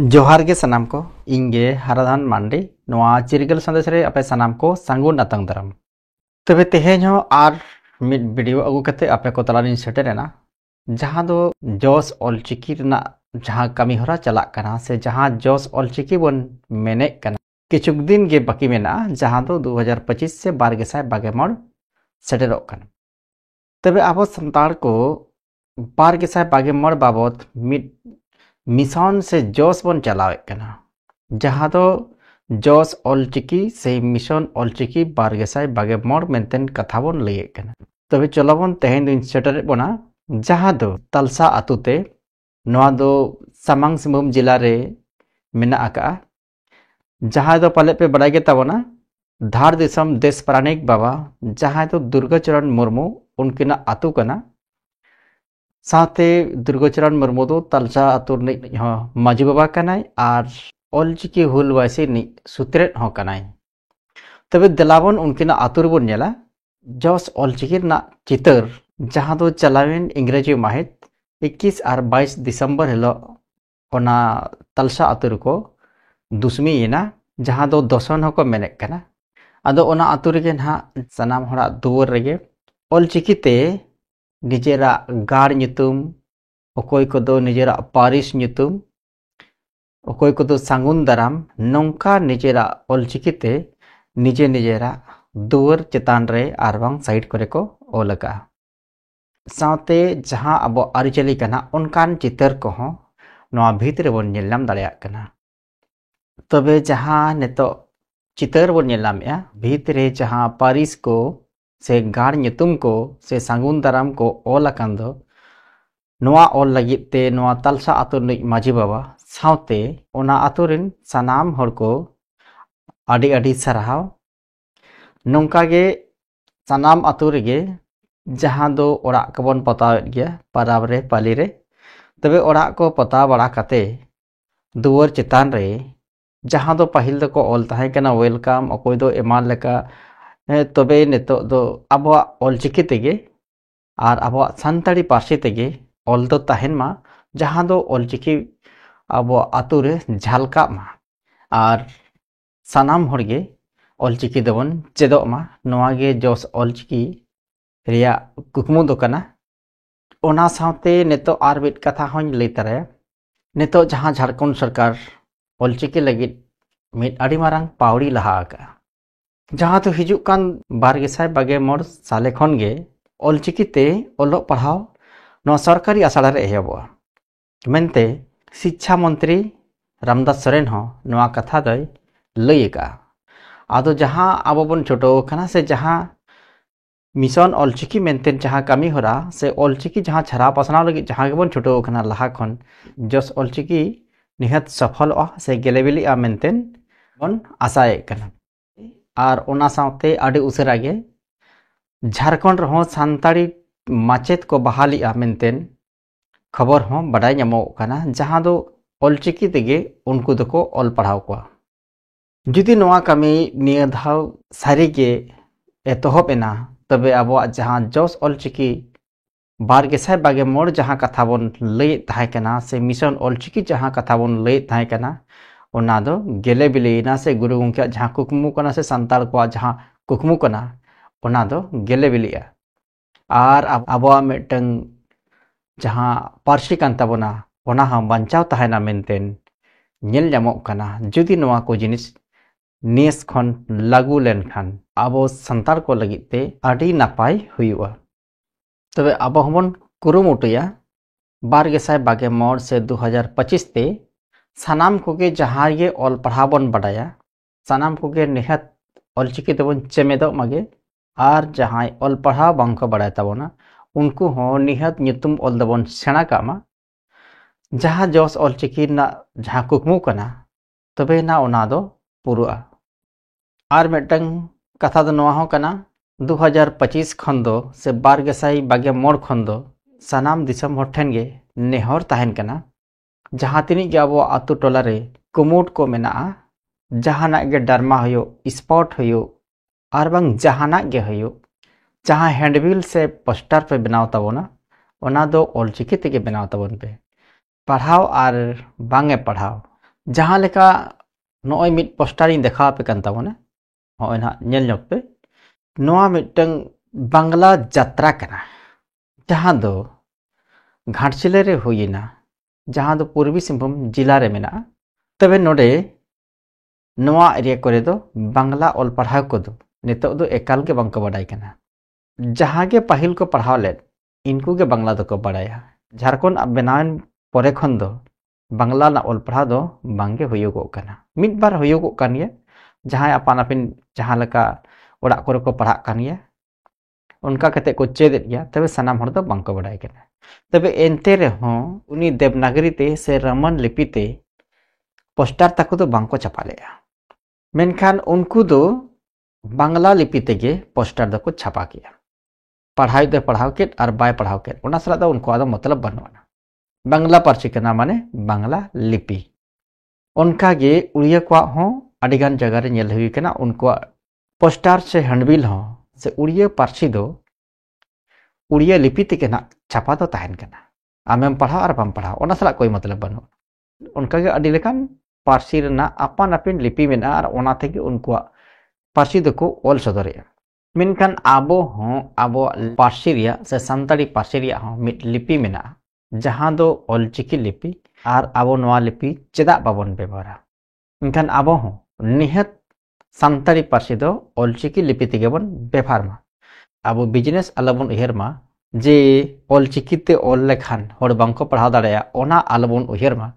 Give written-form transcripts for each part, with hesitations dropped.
जोहार के सनाम को इंगे हराधान मांडी नोआ चिरगल संदेश रे अपे सनाम को सांगुन अतंग दरम तबे तेहेन हो आर मिड वीडियो अगु कते अपे को तलालिन सेटेरेना जहां दो जोस ऑलचिकी रना जहां कमी होरा चलाक कना से जहां जोस ऑलचिकी बन मेने कना किछुक दिन गे बाकी मेना जहां दो 2025 से 12,000 सेटेरोक कना तबे आबो संताड़ को 12,000 बाबत मिड मिशन से जोस बन चलावे कना जहां दो जोस ऑलचिकी से मिशन ऑलचिकी 12,000 मेंटेन कथा बन लइए कना तबे चलाबन तेहेन दिन सेटर बना जहां दो तलसा अतुते नोआ दो सामांग सिंहभूम जिला रे मेना आका जहां दो पाले पे बड़ाई के तबना धार दिसम देश प्राणिक बाबा जहां दो दुर्गाचरण मुर्मू उनकिना आतु कना साथे दुर्गाचरण मुर्मू दो तलसा आतु माजी बाबा कनाय आर ऑलचिकी हुलवासी नि सुत्रेट हो कनाय तबे दलाबन उनकिना आतु रेबन नेला जोस ऑलचिकी ना चितर जहां दो चलावेन इंग्रेजी माहित 21 और 22 दिसंबर हिलो ओना तलसा आतु को दुश्मी येना जहां दो दसन होको मेने कना आदो ओना आतु रेगे ना सनाम होड़ा दुवर रेगे ऑलचिकी ते निजेरा गाड़ ᱧᱩᱛᱩᱢᱚᱠᱚᱭ ᱠᱚᱫᱚ निजेरा पारिस ᱧᱩᱛᱩᱢᱚᱠᱚᱭ ᱠᱚᱫᱚ सांगुन दाराम नौका निजेरा ऑलचिकी ते निजे निजेरा दुवर चेतान रे आरबांग साइड करे को ओलका साथे जहां अबो आरिचली कना उनकान चितर को हो नोआ भीतर बन नेलनाम दाड़िया कना तबे जहां नेतो चितर बन नेलनामया भीतरे जहां पारिस को से गाड़ ᱧᱩᱛᱩᱢ को से सांगुन दाराम को ओल अकान दो नोआ ओल लगित ते नोआ तलसा आतु निज माजी बाबा सावते ओना आतु रिन सनाम हर को आडी आडी सराहाव नोंका गे सनाम आतु रेगे जहां दो ओड़ा कबन पतावेत गया पाराब रे पाली रे तबे ओड़ा को पता बड़ा कते दुवर चेतान रे जहां दो पाहिल दो को ओल ताहे कना वेलकम अकोय दो एमान लेका तबे नेतो दो आबो ऑलचिकी तेगे और आबो संताड़ी पार्सी तेगे ऑल दो ताहेन मा जहां दो ऑलचिकी आबो आतु रे झालका मा और सनाम होड़गे ऑलचिकी दबन चेदो मा नोआ गे जोस ऑलचिकी रिया कुकमु दो कना ओना सावते नेतो आर बिट कथा होन लई तरे नेतो जहां झारखंड सरकार ऑलचिकी लगित मिट आड़ी मारंग पावड़ी लहा आका जहां तो हिजुक कान 12,000 साले खन गे ऑलचिकी ते ओलो पढ़ाव नो सरकारी आसड़ा रे एहबो मेनते शिक्षा मंत्री रामदास सोरेन हो नोआ कथा दय लईका आदो जहां आबो बन छोटो खना से जहां मिशन ऑलचिकी मेंटेन जहां कमी होरा से ऑलचिकी जहां छरा पसनाव लगी जहां के बन छोटो खना लहा खन जस ऑलचिकी निहत सफल से गेलेबिली आ मेंटेन बन आशाए कना और ओना सावते आडे उसरा गे झारखंड रहो सांताड़ी माचेत को बहाली आ मेंटेन खबर हो बडाय ᱧᱟᱢᱚᱜ कना जहां दो ऑलचिकी तेगे उनको दको ऑल पढ़ाव को जुदी नोआ कमी निया धाव सारी के एतोहब एना तबे आबो जहां जोस ऑलचिकी 12,000 जहां कथा बन लई ताहे कना से मिशन ऑलचिकी जहां कथा बन लई ताहे कना ओना दो गेले बिलेना से गुरु गंके जहां कुकमु कना से संताल को जहां कुकमु कना ओना दो गेले बिलिया और आबो मेटंग जहां पार्सी कान ताबोना ओना हम बंचाव ताहेना मेंटेन नेल ᱧᱟᱢᱚᱜ कना जुदी नोआ को जिनिस नेस खन लागू लेन खान आबो संताल को लगित ते आडी नापाय हुयुआ तबे आबो हमन कुरुमुटुया 12,000 से 2025 ते सनाम कोगे जहां ये ऑल पढ़ाबन बडाया सनाम कोगे निहत ऑलचिकी तबन चेमेदो मगे और जहां ऑल पढ़ा बांको बडाय तबना उनको हो निहत ᱧᱩᱛᱩᱢ ऑल दबन सेना कामा जहां जोस ऑलचिकी ना जहां कुकमु कना तबे ना ओना दो पुरुआ और मेटंग कथा दो नोआ हो कना 2025 खन दो से 12,000 खन दो सनाम दिसम होठेन गे नेहर ताहेन कना जहां तिनी गे आबो आतु टोला रे कुमुट को मेना जहाना गे डरमा होयो स्पॉट होयो और बांग जहाना गे होयो जहां हैंडबिल से पोस्टर पे बनाव ताबोना ओना दो ऑलचिकी तेगे बनाव ताबोन पे पढ़ाओ और बांगे पढ़ाओ जहां लेका नॉय मिट पोस्टर इन देखा पे कन ताबोना होय ना नेल ᱧᱚᱜ पे नोआ मिटंग बांग्ला यात्रा कना जहां दो घाटशिला रे हुईना जहां दो पूर्वी सिंहभूम जिला रे मेना तबे नोडे नोआ एरिया करे दो बांग्ला ऑल पढ़ाव को दो नितो दो एकाल के बांको बडाई कना जहां के पाहिल को पढ़ाव ले इनको के बांग्ला दो को बडाया झारखंड बनान परे खन दो बांग्ला ना ऑल पढ़ा दो बांगे हुयुगो कना मिद बार हुयुगो कानिया जहां अपान अपिन जहां लका ओड़ा करे को पढ़ा कानिया उनका कते को चेदेत गया तबे सनाम हर दो बांको बडाई कना तबे एनते रे हो उनी देवनागरी ते से रमन लिपि ते पोस्टर तक दो बांको छपा लेया मेनखान उनको दो बांग्ला लिपि तेगे पोस्टर दो को छपा किया पढ़ाई दे पढ़ाव के और बाय पढ़ाव के उना सला दो उनको आदो मतलब बनवाना बांग्ला पार्सी कना माने बांग्ला लिपि उनका गे उड़िया को हो अडिगान जगह रे नेल हुई कना उनको पोस्टर से हैंडबिल हो से उड़िया पार्सी दो उड़िया लिपि तेगे ना छपा दो ताहन कना आमेम पढ़ाव और बम पढ़ाव उना सला कोई मतलब बनो उनका गे अडी लेकान पार्सी रना अपान अपिन लिपि मेना और ओना तेगे उनको पार्सी दको ऑल सदरिया मेनखान आबो हो आबो पार्सी रिया से संताड़ी पार्सी रिया हो मिट लिपि मेना जहां दो ऑलचिकी लिपि और आबो नोआ लिपि चेदा बाबन व्यवहारा मेनखान आबो हो निहत संताड़ी पार्सी दो ऑलचिकी लिपि तेगे बन व्यवहार मा आबो बिजनेस अलबन उहेर मा जे ऑलचिकी ते ऑल लेखान होड़ बांको पढ़ा दाड़ाया ओना अलबन उहेर मा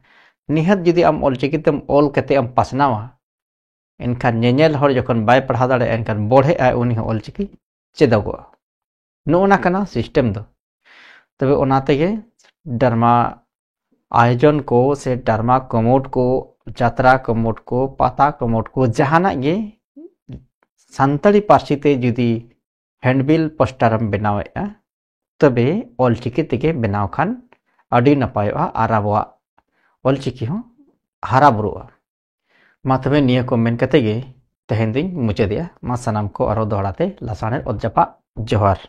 निहत जुदी आम ऑलचिकी तेम ऑल कते आम पासनावा एनखान नेनेल हर जखन बाय पढ़ा दाड़े एनखान बढ़े आय उनी ऑलचिकी चेदगो नोना कना सिस्टम दो तबे ओना तेगे डरमा आयोजन को से डरमा कमोट को यात्रा कमोट को पाता कमोट को जहाना ये संताड़ी पार्सी ते जुदी हैंडबिल पोस्टरम बनावेआ तबे ऑलचिकी तेगे बनाव खान अडी नपायोआ आर आबोआ ऑलचिकी हो हारा बुरुआ मा तबे निया को मेन कते गे तेहेन दिन मुचादिया मा सनाम को आरो दोहराते लासाने ओजपा जोहार।